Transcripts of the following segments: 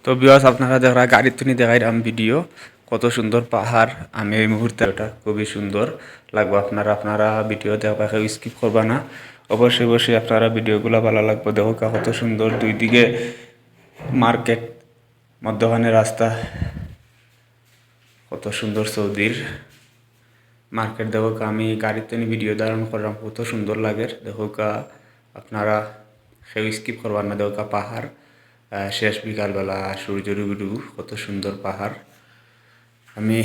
তো ভিউয়ার্স আপনারা যারা গাড়ির তুনি দেখাইলাম ভিডিও কত সুন্দর পাহাড় আমি এই মুহূর্তে ওটা খুবই সুন্দর লাগবে আপনারা ভিডিও দেখা কেউ স্কিপ করবা না অবশ্যই আপনারা ভিডিওগুলো ভালো লাগবে দেখো কত সুন্দর দুই দিকে মার্কেট মধ্যখানে রাস্তা কত সুন্দর সৌদির মার্কেট দেখো আমি গাড়ির তুনি ভিডিও ধারণ করলাম কত সুন্দর লাগে দেখো আপনারা কেউ স্কিপ করবা না দেখো পাহাড় শেষ বিকালবেলা সূর্য ডুবু কত সুন্দর পাহাড় আমি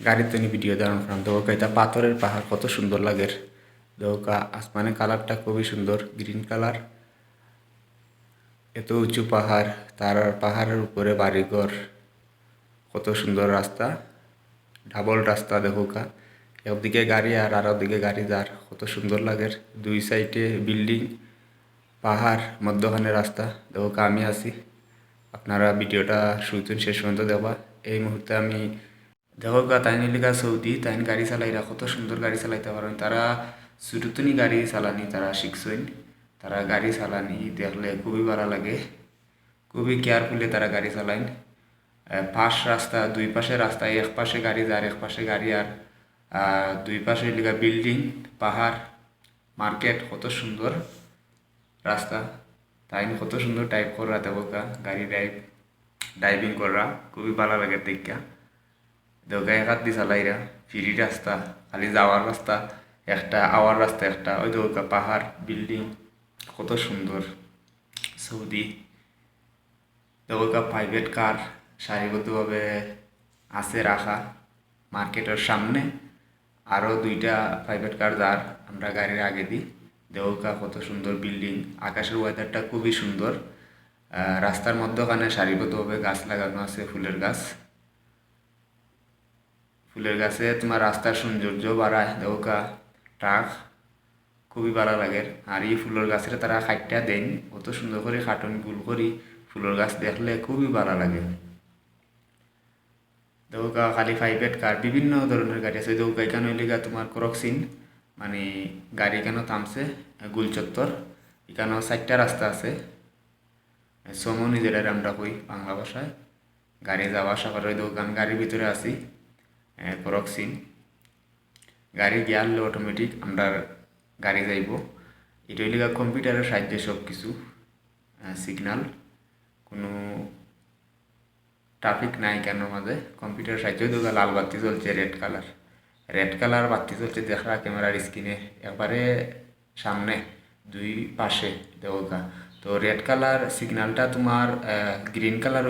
গাড়িতে নিয়ে ভিডিও ধারণ করলাম দেখো এটা পাথরের পাহাড় কত সুন্দর লাগে দেখো আসমানের কালারটা খুবই সুন্দর গ্রিন কালার এত উঁচু পাহাড় তার পাহাড়ের উপরে বাড়িঘর কত সুন্দর রাস্তা ডাবল রাস্তা দেখো একদিকে গাড়ি আর ওদিকে গাড়ি যার কত সুন্দর লাগে দুই সাইডে বিল্ডিং পাহাড় মধ্যখানে রাস্তা দেখো আমি আছি আপনারা ভিডিওটা শুরু শেষ পর্যন্ত দেখবা এই মুহূর্তে আমি দেখো তাইন এলাকা সৌদি তাইন গাড়ি চালাইরা কত সুন্দর গাড়ি চালাইতে পারেন তারা ছোটতনি গাড়ি চালানি তারা শিখছেন তারা গাড়ি চালানি দেখলে খুবই ভালো লাগে খুবই কেয়ারফুলি তারা গাড়ি চালাইন পাশ রাস্তা দুই পাশে রাস্তায় এক পাশে গাড়ি যার এক পাশে গাড়ি আর দুই পাশে এলাকা বিল্ডিং পাহাড় মার্কেট কত সুন্দর রাস্তা তাই কত সুন্দর টাইপ করা দেবো গাড়ি ড্রাইভিং করা খুবই ভালো লাগে দেখা দেখা এক হাত দিয়ে চালাইরা ফিরি রাস্তা খালি যাওয়ার রাস্তা একটা আওয়ার রাস্তা একটা ওই দেখা পাহাড় বিল্ডিং কত সুন্দর সৌদি দেখা প্রাইভেট কার সারিবদ্ধভাবে আছে রাখা মার্কেটের সামনে আরও দুইটা প্রাইভেট কার যার আমরা গাড়ির আগে দিই দেওকা কত সুন্দর বিল্ডিং আকাশের ওয়েদারটা খুবই সুন্দর রাস্তার মধ্যখানে সারিবদ্ধভাবে গাছ লাগানো আছে ফুলের গাছে তোমার রাস্তার সৌন্দর্য বাড়ায় দেওকা ট্রাক খুবই ভালো লাগে আর এই ফুলের গাছের তারা খাইটটা দেন কত সুন্দর করে কাটন গুল করি ফুলের গাছ দেখলে খুবই ভালো লাগে দেওকা খালি প্রাইভেট কার বিভিন্ন ধরনের গাড়ি আছে দেওকা এখানে হইলে তোমার ক্রক্সিন মানে গাড়ি কেন থামছে গুলচত্বর এখানেও 4টা রাস্তা আছে সমনি যেটা আমরা কই বাংলা ভাষায় গাড়ি যাওয়া আসা করে দোকান গাড়ির ভিতরে আছি ক্রক্সিন গাড়ি গিয়ারলে অটোমেটিক আমরা গাড়ি যাইব এটা হইলে কম্পিউটারের সাহায্যে সব কিছু সিগনাল কোনো ট্রাফিক নাই কেন মাঝে কম্পিউটারের সাহায্যে দোকান লাল বাতি চলছে রেড কালার বাতি চলছে দেখা ক্যামেরার স্ক্রিনে একবারে সামনে দুই পাশে দেওয়া তো রেড কালার সিগন্যালটা তোমার গ্রিন কালার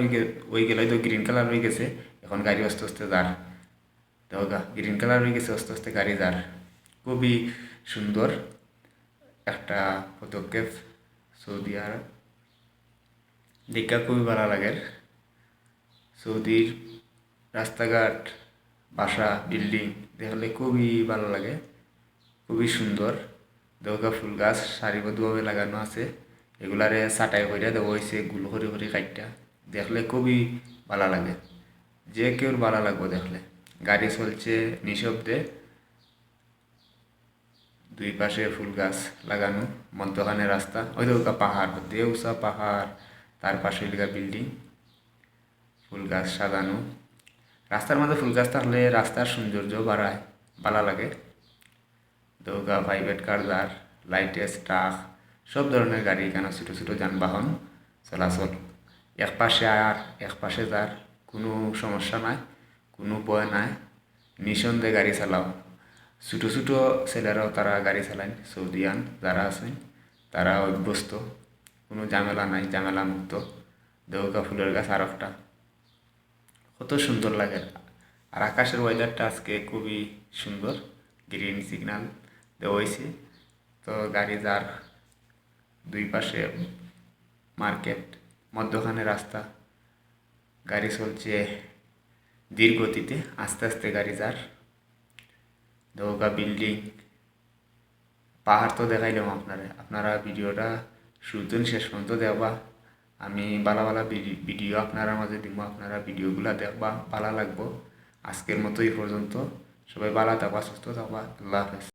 হয়ে গেলে তো গ্রিন কালার হয়ে গেছে এখন গাড়ি আস্তে আস্তে যার দেওয়া গ্রিন কালার হয়ে গেছে আস্তে আস্তে গাড়ি যার খুবই সুন্দর একটা পদক্ষেপ সৌদি আরব দেখা খুবই ভালো লাগে সৌদির রাস্তাঘাট বাসা বিল্ডিং দেখলে খুবই ভালো লাগে খুবই সুন্দর দেওয়া ফুল গাছ সারিবদ্ধভাবে লাগানো আছে এগুলারে ছাটাই করে দেওয়া হয়েছে গুল করে কাটটা দেখলে খুবই ভালো লাগে যে কেউ ভালো লাগবে দেখলে গাড়ি চলছে নিঃশব্দে দুই পাশে ফুল গাছ লাগানো মধ্যখানে রাস্তা ওই দেওয়া পাহাড় দেউসা পাহাড় তার পাশে লিখা বিল্ডিং ফুল গাছ সাজানো রাস্তার মধ্যে ফুল গাছ থাকলে রাস্তার সৌন্দর্য বাড়ায় ভালো লাগে দৌগা প্রাইভেট কার যার লাইটেস ট্রাক সব ধরনের গাড়ি এখানে ছোটো ছোটো যানবাহন চলাচল এক পাশে আর এক পাশে যার কোনো সমস্যা নাই কোনো ভয় নাই নিঃসন্দেহে গাড়ি চালাও ছোটো ছোটো ছেলেরাও তারা গাড়ি চালায় সৌদিয়ান যারা আছেন তারা অভ্যস্ত কোনো ঝামেলা নাই ঝামেলা মুক্ত দৌগা ফুলের গাছ আর একটা কত সুন্দর লাগে আর আকাশের ওয়েদারটা আজকে খুবই সুন্দর গ্রিন সিগন্যাল দেওয়া হয়েছে তো গাড়ি যার দুই পাশে মার্কেট মধ্যখানে রাস্তা গাড়ি চলছে ধীর গতিতে আস্তে আস্তে গাড়ি যার দৌগা বিল্ডিং পাহাড় তো দেখাইলাম আপনারা ভিডিওটা শুরু শেষ পর্যন্ত দেখবা আমি ভালো ভিডিও আপনারা মাঝে দিব আপনারা ভিডিওগুলো দেখবা ভালো লাগবো আজকের মতো এই পর্যন্ত সবাই ভালো থাকবা সুস্থ থাকবা আল্লাহ হাফেজ।